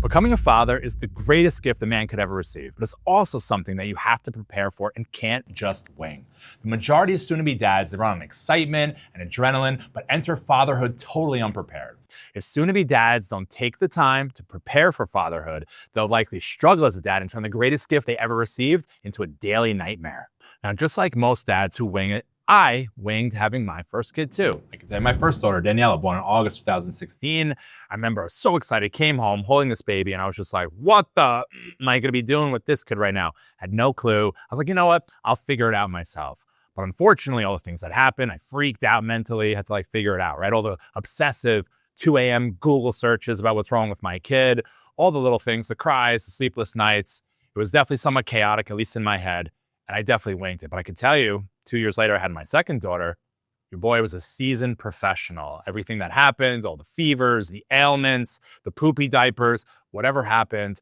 Becoming a father is the greatest gift a man could ever receive, but it's also something that you have to prepare for and can't just wing. The majority of soon-to-be dads, they run on excitement and adrenaline, but enter fatherhood totally unprepared. If soon-to-be dads don't take the time to prepare for fatherhood, they'll likely struggle as a dad and turn the greatest gift they ever received into a daily nightmare. Now, just like most dads who wing it, I winged having my first kid too. I can tell you, my first daughter, Daniela, born in August 2016. I remember I was so excited, came home holding this baby, and I was just like, what the am I gonna be doing with this kid right now? Had no clue. I was like, you know what? I'll figure it out myself. But unfortunately, all the things that happened, I freaked out mentally, had to like figure it out, right? All the obsessive 2 a.m. Google searches about what's wrong with my kid, all the little things, the cries, the sleepless nights. It was definitely somewhat chaotic, at least in my head. And I definitely winged it. But I can tell you, 2 years later, I had my second daughter. Your boy was a seasoned professional. Everything that happened, all the fevers, the ailments, the poopy diapers, whatever happened,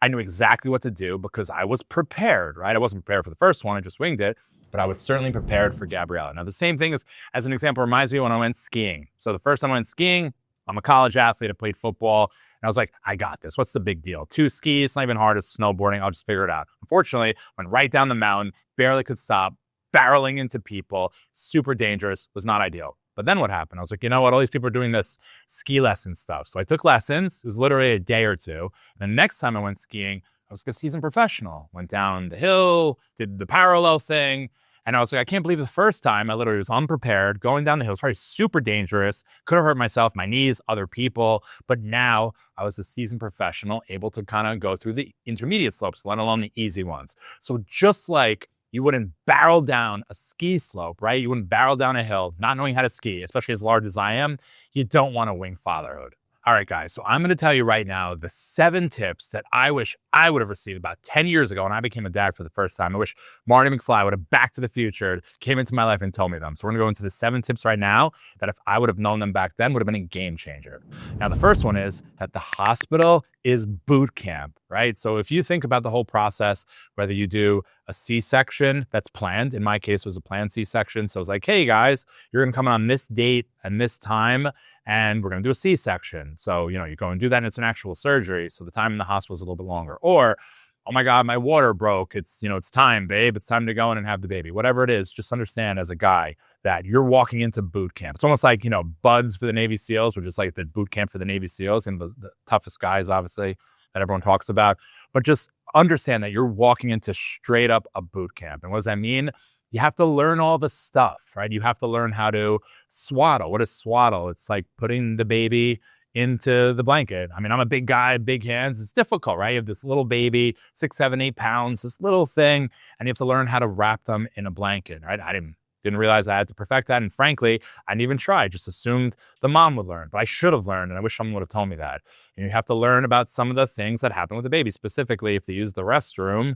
I knew exactly what to do because I was prepared, right? I wasn't prepared for the first one. I just winged it. But I was certainly prepared for Gabriella. Now, the same thing as an example, reminds me when I went skiing. So the first time I went skiing, I'm a college athlete. I played football. And I was like, I got this. What's the big deal? 2 skis, it's not even hard as snowboarding. I'll just figure it out. Unfortunately, went right down the mountain, barely could stop, barreling into people, super dangerous, was not ideal. But then what happened? I was like, you know what? All these people are doing this ski lesson stuff. So I took lessons. It was literally a day or two. And the next time I went skiing, I was a seasoned professional. Went down the hill, did the parallel thing. And I was like, I can't believe the first time I literally was unprepared, going down the hill. It was probably super dangerous. Could have hurt myself, my knees, other people. But now I was a seasoned professional, able to kind of go through the intermediate slopes, let alone the easy ones. So just like you wouldn't barrel down a ski slope, right? You wouldn't barrel down a hill, not knowing how to ski, especially as large as I am. You don't want to wing fatherhood. All right, guys, so I'm going to tell you right now the 7 tips that I wish I would have received about 10 years ago when I became a dad for the first time. I wish Marty McFly would have Back to the Future came into my life and told me them. So we're going to go into the 7 tips right now that if I would have known them back then would have been a game changer. Now, the first one is that the hospital is boot camp, right? So if you think about the whole process, whether you do a C-section that's planned, in my case it was a planned C-section. So it's like, hey guys, you're going to come on this date and this time, and we're going to do a C-section. So, you go and do that and it's an actual surgery. So the time in the hospital is a little bit longer. Or, oh my God, my water broke. It's time, babe. It's time to go in and have the baby. Whatever it is, just understand as a guy that you're walking into boot camp. It's almost like, buds for the Navy SEALs, which is like the boot camp for the Navy SEALs and the toughest guys, obviously, that everyone talks about. But just understand that you're walking into straight up a boot camp. And what does that mean? You have to learn all the stuff, right? You have to learn how to swaddle. What is swaddle? It's like putting the baby into the blanket. I mean, I'm a big guy, big hands. It's difficult, right? You have this little baby, 6, 7, 8 pounds, this little thing, and you have to learn how to wrap them in a blanket, right? I didn't realize I had to perfect that. And frankly, I didn't even try. I just assumed the mom would learn, but I should have learned. And I wish someone would have told me that. You have to learn about some of the things that happen with the baby, specifically if they use the restroom.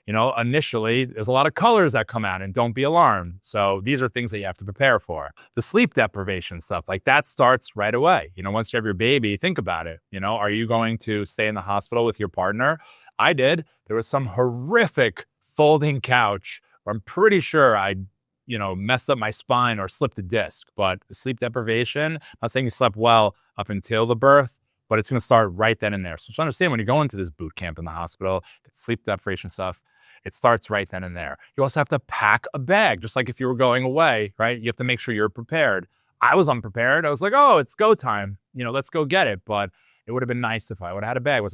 Initially, there's a lot of colors that come out and don't be alarmed. So these are things that you have to prepare for. The sleep deprivation stuff, like that starts right away. Once you have your baby, think about it. Are you going to stay in the hospital with your partner? I did. There was some horrific folding couch where I'm pretty sure I messed up my spine or slipped a disc. But the sleep deprivation, I'm not saying you slept well up until the birth, but it's going to start right then and there. So just understand when you go into this boot camp in the hospital, that sleep deprivation stuff, it starts right then and there. You also have to pack a bag, just like if you were going away, right? You have to make sure you're prepared. I was unprepared. I was like, oh, it's go time. Let's go get it. But it would have been nice if I would have had a bag.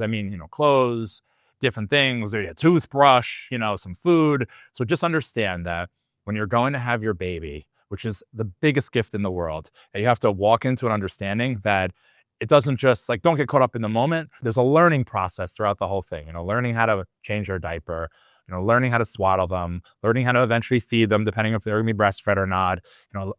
Clothes, different things, there's a toothbrush, some food. So just understand that when you're going to have your baby, which is the biggest gift in the world, you have to walk into an understanding that it doesn't just don't get caught up in the moment. There's a learning process throughout the whole thing, learning how to change their diaper, learning how to swaddle them, learning how to eventually feed them, depending if they're going to be breastfed or not,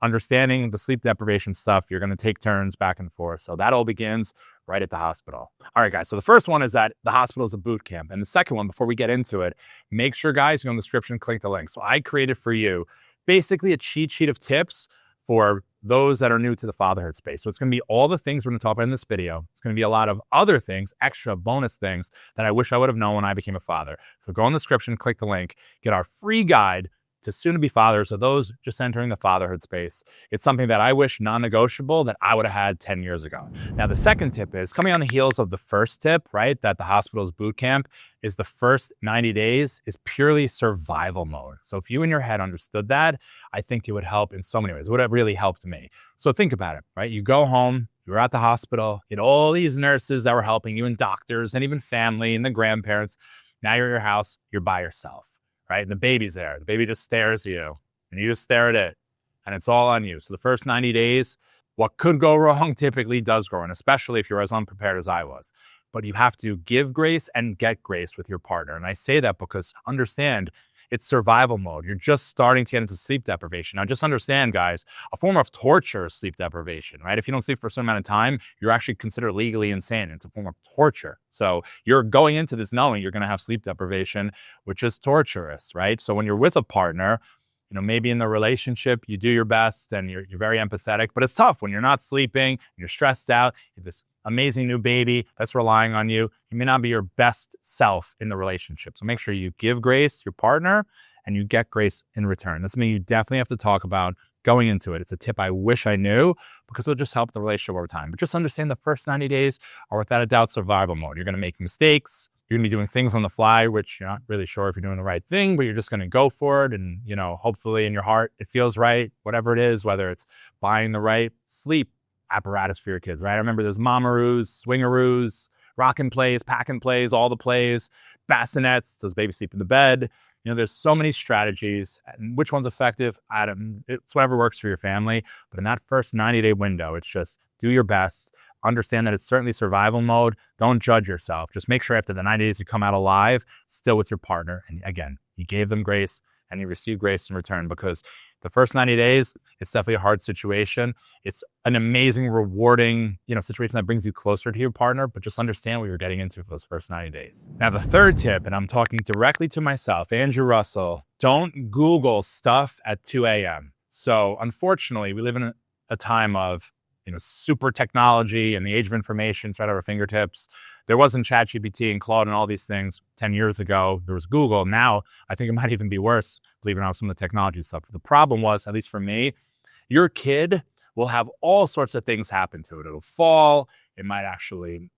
understanding the sleep deprivation stuff. You're going to take turns back and forth. So that all begins right at the hospital. All right, guys. So the first one is that the hospital is a boot camp. And the second one, before we get into it, make sure, guys, you go in the description, click the link. So I created for you basically a cheat sheet of tips for those that are new to the fatherhood space. So it's going to be all the things we're going to talk about in this video. It's going to be a lot of other things, extra bonus things that I wish I would have known when I became a father. So go in the description, click the link, get our free guide to soon-to-be fathers or those just entering the fatherhood space, it's something that I wish non-negotiable that I would have had 10 years ago. Now, the second tip is coming on the heels of the first tip, right? That the hospital's boot camp is the first 90 days is purely survival mode. So if you in your head understood that, I think it would help in so many ways. It would have really helped me. So think about it, right? You go home, you're at the hospital, you had all these nurses that were helping you and doctors and even family and the grandparents. Now you're at your house, you're by yourself, right? And the baby's there. The baby just stares at you and you just stare at it and it's all on you. So the first 90 days, what could go wrong typically does go wrong, especially if you're as unprepared as I was. But you have to give grace and get grace with your partner. And I say that because understand, it's survival mode. You're just starting to get into sleep deprivation. Now, just understand, guys, a form of torture is sleep deprivation, right? If you don't sleep for a certain amount of time, you're actually considered legally insane. It's a form of torture. So you're going into this knowing you're going to have sleep deprivation, which is torturous, right? So when you're with a partner, maybe in the relationship, you do your best and you're very empathetic, but it's tough when you're not sleeping, you're stressed out, you have this amazing new baby that's relying on you. You may not be your best self in the relationship. So make sure you give grace to your partner and you get grace in return. That's something you definitely have to talk about going into it. It's a tip I wish I knew because it'll just help the relationship over time. But just understand the first 90 days are without a doubt survival mode. You're going to make mistakes. You're going to be doing things on the fly, which you're not really sure if you're doing the right thing, but you're just going to go for it. And, hopefully in your heart, it feels right, whatever it is, whether it's buying the right sleep apparatus for your kids, right? I remember there's mamaroos, swingaroos, rockin' plays, packin' plays, all the plays, bassinets, does baby sleep in the bed? There's so many strategies. And which one's effective? It's whatever works for your family. But in that first 90-day window, it's just do your best. Understand that it's certainly survival mode. Don't judge yourself. Just make sure after the 90 days you come out alive, still with your partner. And again, you gave them grace and you receive grace in return, because the first 90 days, it's definitely a hard situation. It's an amazing, rewarding, situation that brings you closer to your partner, but just understand what you're getting into for those first 90 days. Now, the third tip, and I'm talking directly to myself, Andrew Russell, don't Google stuff at 2 a.m. So unfortunately, we live in a time of super technology and the age of information, it's right at our fingertips. There wasn't ChatGPT and Claude and all these things 10 years ago. There was Google. Now, I think it might even be worse, believe it or not, some of the technology stuff. The problem was, at least for me, your kid will have all sorts of things happen to it. It'll fall. It might actually,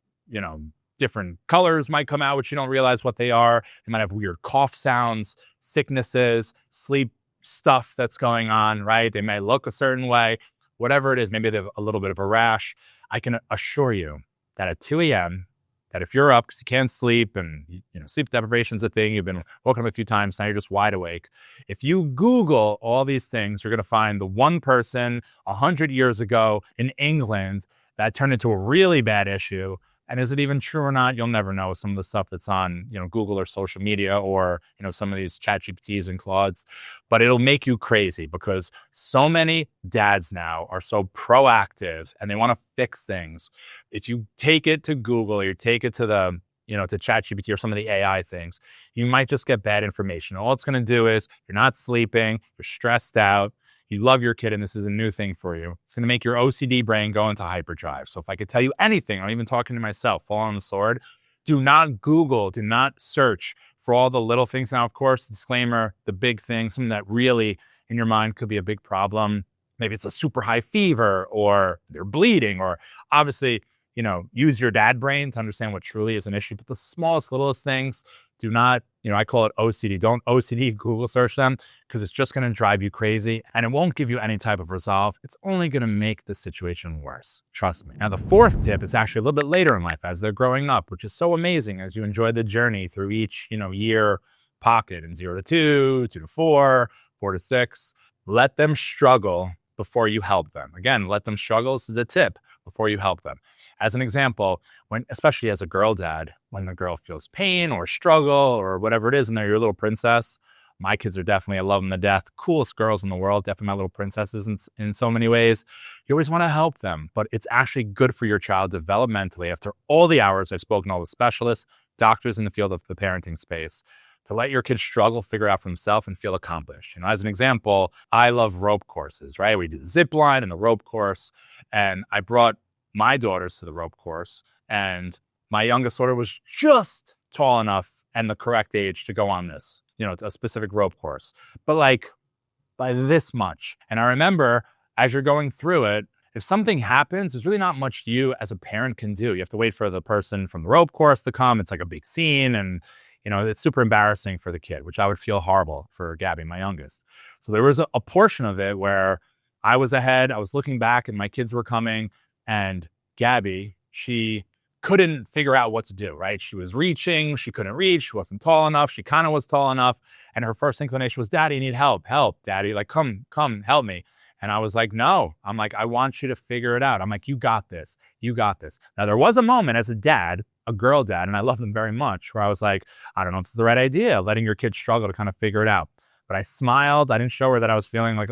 different colors might come out, which you don't realize what they are. They might have weird cough sounds, sicknesses, sleep stuff that's going on, right? They may look a certain way. Whatever it is, maybe they have a little bit of a rash. I can assure you that at 2 a.m., that if you're up because you can't sleep and sleep deprivation is a thing, you've been woken up a few times, now you're just wide awake. If you Google all these things, you're going to find the one person 100 years ago in England that turned into a really bad issue. And is it even true or not? You'll never know. Some of the stuff that's on, Google or social media or, some of these ChatGPTs and Claudes, but it'll make you crazy because so many dads now are so proactive and they want to fix things. If you take it to Google or you take it to the, to ChatGPT or some of the AI things, you might just get bad information. All it's going to do is you're not sleeping, you're stressed out, you love your kid, and this is a new thing for you. It's going to make your OCD brain go into hyperdrive. So if I could tell you anything, I'm even talking to myself, fall on the sword, do not Google, do not search for all the little things. Now, of course, disclaimer, the big thing, something that really in your mind could be a big problem. Maybe it's a super high fever or they're bleeding, or obviously, use your dad brain to understand what truly is an issue. But the smallest, littlest things, do not, I call it OCD. Don't OCD Google search them, because it's just going to drive you crazy and it won't give you any type of resolve. It's only going to make the situation worse. Trust me. Now, the fourth tip is actually a little bit later in life as they're growing up, which is so amazing as you enjoy the journey through each, year pocket in 0 to 2, 2 to 4, 4 to 6. Let them struggle before you help them. Again, let them struggle. This is the tip before you help them. As an example, especially as a girl dad, when the girl feels pain or struggle or whatever it is, and they're your little princess, my kids are definitely, I love them to death, coolest girls in the world, definitely my little princesses in so many ways. You always want to help them, but it's actually good for your child developmentally after all the hours I've spoken to all the specialists, doctors in the field of the parenting space, to let your kids struggle, figure out for themselves and feel accomplished. As an example, I love rope courses, right? We did the zip line and the rope course, and I brought my daughters to the rope course, and my youngest daughter was just tall enough and the correct age to go on this, a specific rope course. But by this much. And I remember as you're going through it, if something happens, there's really not much you as a parent can do. You have to wait for the person from the rope course to come. It's like a big scene. And, it's super embarrassing for the kid, which I would feel horrible for Gabby, my youngest. So there was a portion of it where I was ahead. I was looking back and my kids were coming. And Gabby, she couldn't figure out what to do, right? She was reaching. She couldn't reach. She wasn't tall enough. She kind of was tall enough. And her first inclination was, Daddy, I need help. Help, Daddy. Like, come, help me. And I was like, no. I'm like, I want you to figure it out. I'm like, you got this. You got this. Now, there was a moment as a dad, a girl dad, and I love them very much, where I was like, I don't know if it's the right idea, letting your kids struggle to kind of figure it out. But I smiled. I didn't show her that I was feeling like,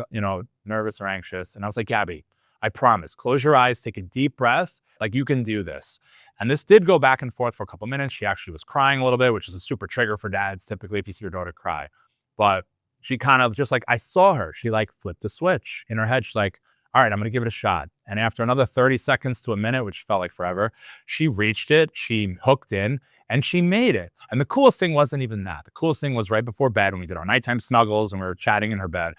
nervous or anxious. And I was like, Gabby, I promise, close your eyes, take a deep breath. Like, you can do this. And this did go back and forth for a couple minutes. She actually was crying a little bit, which is a super trigger for dads, typically, if you see your daughter cry. But she kind of just like, I saw her. She like flipped a switch in her head. She's like, all right, I'm going to give it a shot. And after another 30 seconds to a minute, which felt like forever, she reached it. She hooked in and she made it. And the coolest thing wasn't even that. The coolest thing was right before bed when we did our nighttime snuggles and we were chatting in her bed.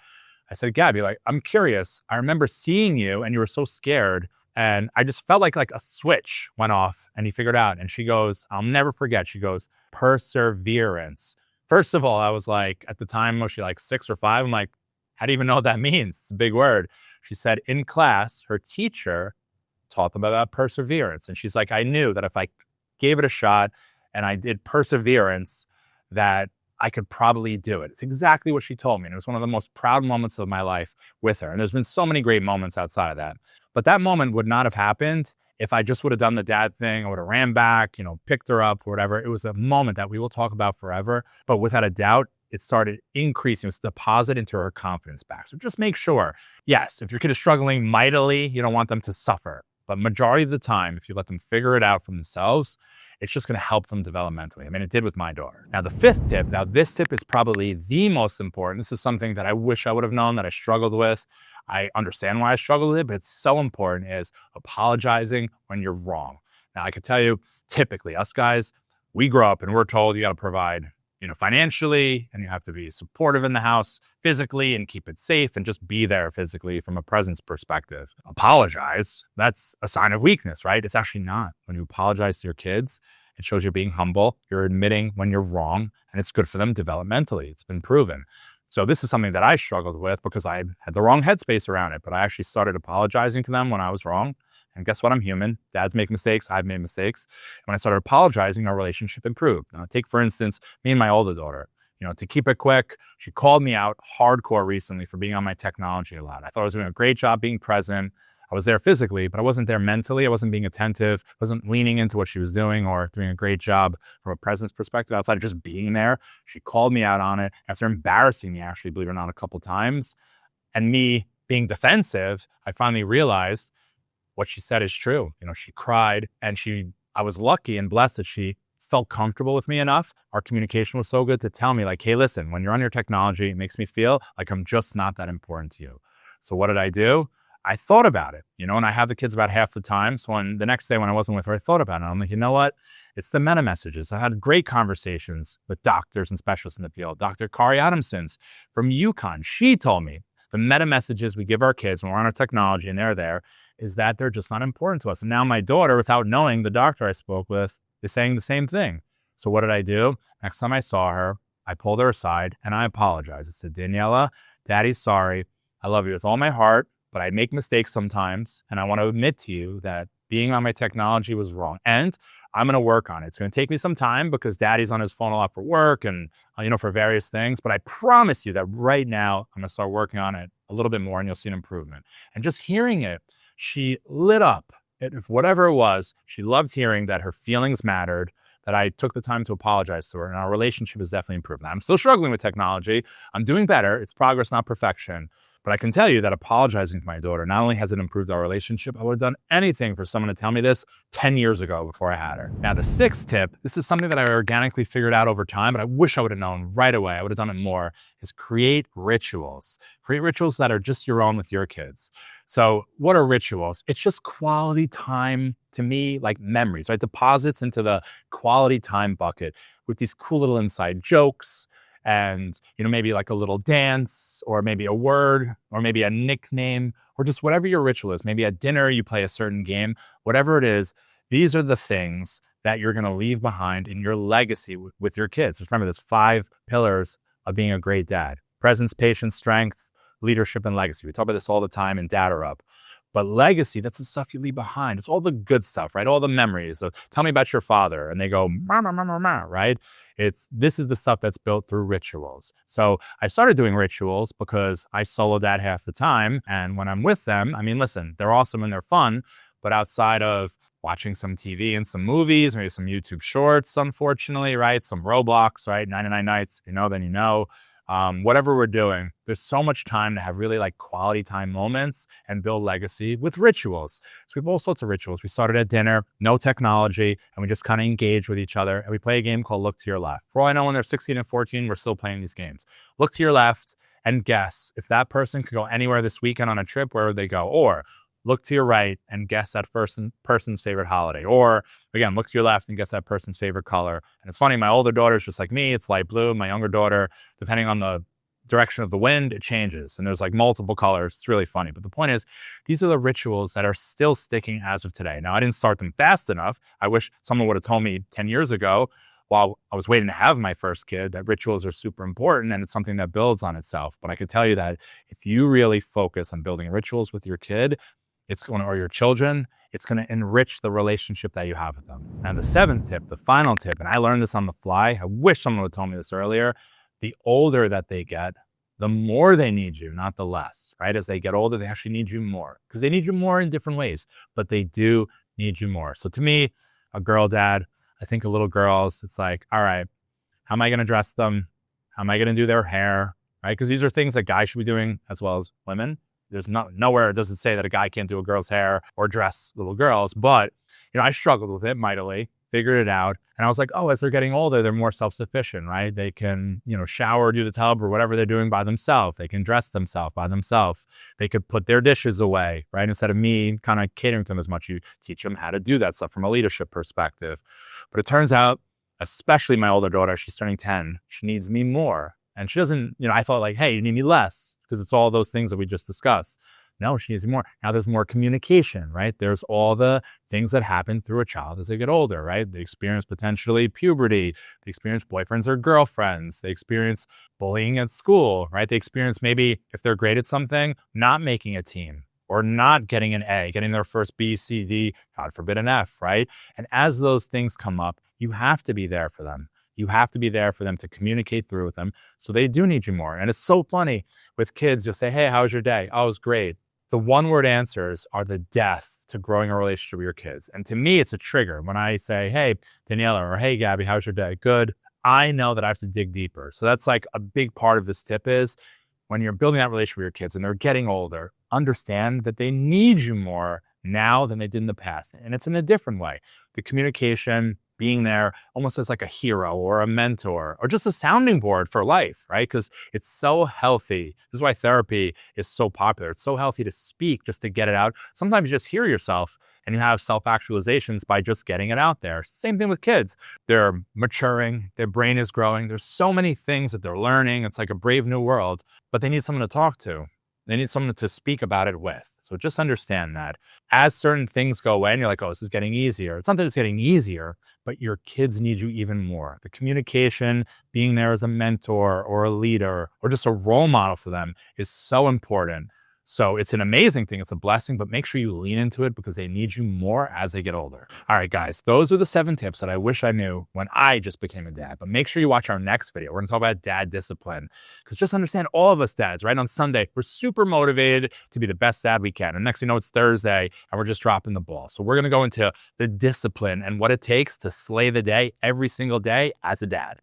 I said, Gabby, like, I'm curious. I remember seeing you and you were so scared. And I just felt like a switch went off and he figured out. And she goes, I'll never forget. She goes, perseverance. First of all, I was like, at the time, was she like 6 or 5? I'm like, how do you even know what that means? It's a big word. She said in class, her teacher taught them about perseverance. And she's like, I knew that if I gave it a shot and I did perseverance, that I could probably do it. It's exactly what she told me. And it was one of the most proud moments of my life with her. And there's been so many great moments outside of that. But that moment would not have happened if I just would have done the dad thing. I would have ran back, picked her up or whatever. It was a moment that we will talk about forever. But without a doubt, it started increasing. It was a deposit into her confidence back. So just make sure, yes, if your kid is struggling mightily, you don't want them to suffer. But majority of the time, if you let them figure it out for themselves, it's just going to help them developmentally. I mean, it did with my daughter. Now, the 5th tip, this tip is probably the most important. This is something that I wish I would have known, that I struggled with. I understand why I struggled with it, but it's so important, is apologizing when you're wrong. Now, I could tell you, typically, us guys, we grow up and we're told you got to provide, financially, and you have to be supportive in the house physically and keep it safe and just be there physically from a presence perspective. Apologize, that's a sign of weakness, right? It's actually not. When you apologize to your kids, it shows you're being humble, you're admitting when you're wrong, and it's good for them developmentally. It's been proven. So this is something that I struggled with because I had the wrong headspace around it, but I actually started apologizing to them when I was wrong. And guess what? I'm human. Dads make mistakes. I've made mistakes. And when I started apologizing, our relationship improved. Now, take, for instance, me and my older daughter. To keep it quick, she called me out hardcore recently for being on my technology a lot. I thought I was doing a great job being present. I was there physically, but I wasn't there mentally. I wasn't being attentive. I wasn't leaning into what she was doing or doing a great job from a presence perspective outside of just being there. She called me out on it after embarrassing me, actually, believe it or not, a couple times. And me being defensive, I finally realized what she said is true. She cried and I was lucky and blessed that she felt comfortable with me enough. Our communication was so good to tell me like, hey, listen, when you're on your technology, it makes me feel like I'm just not that important to you. So what did I do? I thought about it, and I have the kids about half the time. So the next day when I wasn't with her, I thought about it. I'm like, you know what? It's the meta messages. I had great conversations with doctors and specialists in the field. Dr. Kari Adamson's from UConn. She told me the meta messages we give our kids when we're on our technology and they're there is that they're just not important to us. And now my daughter, without knowing the doctor I spoke with, is saying the same thing. So what did I do? Next time I saw her, I pulled her aside and I apologized. I said, Daniela, Daddy's sorry. I love you with all my heart, but I make mistakes sometimes. And I want to admit to you that being on my technology was wrong. And I'm going to work on it. It's going to take me some time because Daddy's on his phone a lot for work and, for various things. But I promise you that right now, I'm going to start working on it a little bit more and you'll see an improvement. And just hearing it, she lit up. If whatever it was, she loved hearing that her feelings mattered, that I took the time to apologize to her, and our relationship has definitely improved. Now, I'm still struggling with technology. I'm doing better. It's progress, not perfection. But I can tell you that apologizing to my daughter, not only has it improved our relationship, I would have done anything for someone to tell me this 10 years ago before I had her. Now, the 6th tip, this is something that I organically figured out over time, but I wish I would have known right away. I would have done it more, is create rituals. Create rituals that are just your own with your kids. So what are rituals? It's just quality time, to me, like memories, right? Deposits into the quality time bucket with these cool little inside jokes and, maybe like a little dance, or maybe a word, or maybe a nickname, or just whatever your ritual is. Maybe at dinner, you play a certain game, whatever it is. These are the things that you're going to leave behind in your legacy with your kids. Just remember, there's 5 pillars of being a great dad: presence, patience, strength, leadership, and legacy. We talk about this all the time in DadderUp. But legacy, that's the stuff you leave behind. It's all the good stuff, right? All the memories. So tell me about your father. And they go, ma, ma, ma, ma, ma, right? This is the stuff that's built through rituals. So I started doing rituals because I solo dad half the time. And when I'm with them, I mean, listen, they're awesome and they're fun. But outside of watching some TV and some movies, maybe some YouTube shorts, unfortunately, right? Some Roblox, right? 99 nights, then whatever we're doing, there's so much time to have really like quality time moments and build legacy with rituals. So we have all sorts of rituals. We started at dinner, no technology, and we just kind of engage with each other. And we play a game called Look to Your Left. For all I know, when they're 16 and 14, we're still playing these games. Look to your left and guess if that person could go anywhere this weekend on a trip, where would they go? Or look to your right and guess that person's favorite holiday. Or again, look to your left and guess that person's favorite color. And it's funny, my older daughter's just like me, it's light blue. My younger daughter, depending on the direction of the wind, it changes. And there's like multiple colors. It's really funny. But the point is, these are the rituals that are still sticking as of today. Now, I didn't start them fast enough. I wish someone would have told me 10 years ago, while I was waiting to have my first kid, that rituals are super important and it's something that builds on itself. But I could tell you that if you really focus on building rituals with your kid, or your children, it's going to enrich the relationship that you have with them. And the 7th tip, the final tip, and I learned this on the fly. I wish someone would have told me this earlier. The older that they get, the more they need you, not the less, right? As they get older, they actually need you more, because they need you more in different ways, but they do need you more. So to me, a girl dad, I think of little girls, it's like, all right, how am I going to dress them? How am I going to do their hair, right? Because these are things that guys should be doing as well as women. There's nowhere it doesn't say that a guy can't do a girl's hair or dress little girls. But, I struggled with it mightily, figured it out. And I was like, oh, as they're getting older, they're more self-sufficient, right? They can, shower, do the tub, or whatever they're doing by themselves. They can dress themselves by themselves. They could put their dishes away, right? Instead of me kind of catering to them as much, you teach them how to do that stuff from a leadership perspective. But it turns out, especially my older daughter, she's turning 10. She needs me more. And she doesn't, I thought like, hey, you need me less, because it's all those things that we just discussed. No, she needs more. Now there's more communication, right? There's all the things that happen through a child as they get older, right? They experience potentially puberty. They experience boyfriends or girlfriends. They experience bullying at school, right? They experience, maybe if they're great at something, not making a team, or not getting an A, getting their first B, C, D, God forbid an F, right? And as those things come up, you have to be there for them. You have to be there for them to communicate through with them. So they do need you more. And it's so funny with kids, you'll say, hey, how was your day? Oh, it was great. The one-word answers are the death to growing a relationship with your kids. And to me, it's a trigger. When I say, hey, Daniela, or hey, Gabby, how's your day? Good. I know that I have to dig deeper. So that's like a big part of this tip is, when you're building that relationship with your kids and they're getting older, understand that they need you more now than they did in the past. And it's in a different way. The communication, being there almost as like a hero or a mentor or just a sounding board for life, right? Because it's so healthy. This is why therapy is so popular. It's so healthy to speak, just to get it out. Sometimes you just hear yourself and you have self-actualizations by just getting it out there. Same thing with kids. They're maturing, their brain is growing. There's so many things that they're learning. It's like a brave new world, but they need someone to talk to. They need someone to speak about it with. So just understand that as certain things go away and you're like, oh, this is getting easier. It's not that it's getting easier, but your kids need you even more. The communication, being there as a mentor or a leader or just a role model for them is so important. So it's an amazing thing. It's a blessing, but make sure you lean into it because they need you more as they get older. All right, guys, those are the 7 tips that I wish I knew when I just became a dad. But make sure you watch our next video. We're going to talk about dad discipline, because just understand, all of us dads, right? On Sunday, we're super motivated to be the best dad we can. And next thing you know, it's Thursday and we're just dropping the ball. So we're going to go into the discipline and what it takes to slay the day every single day as a dad.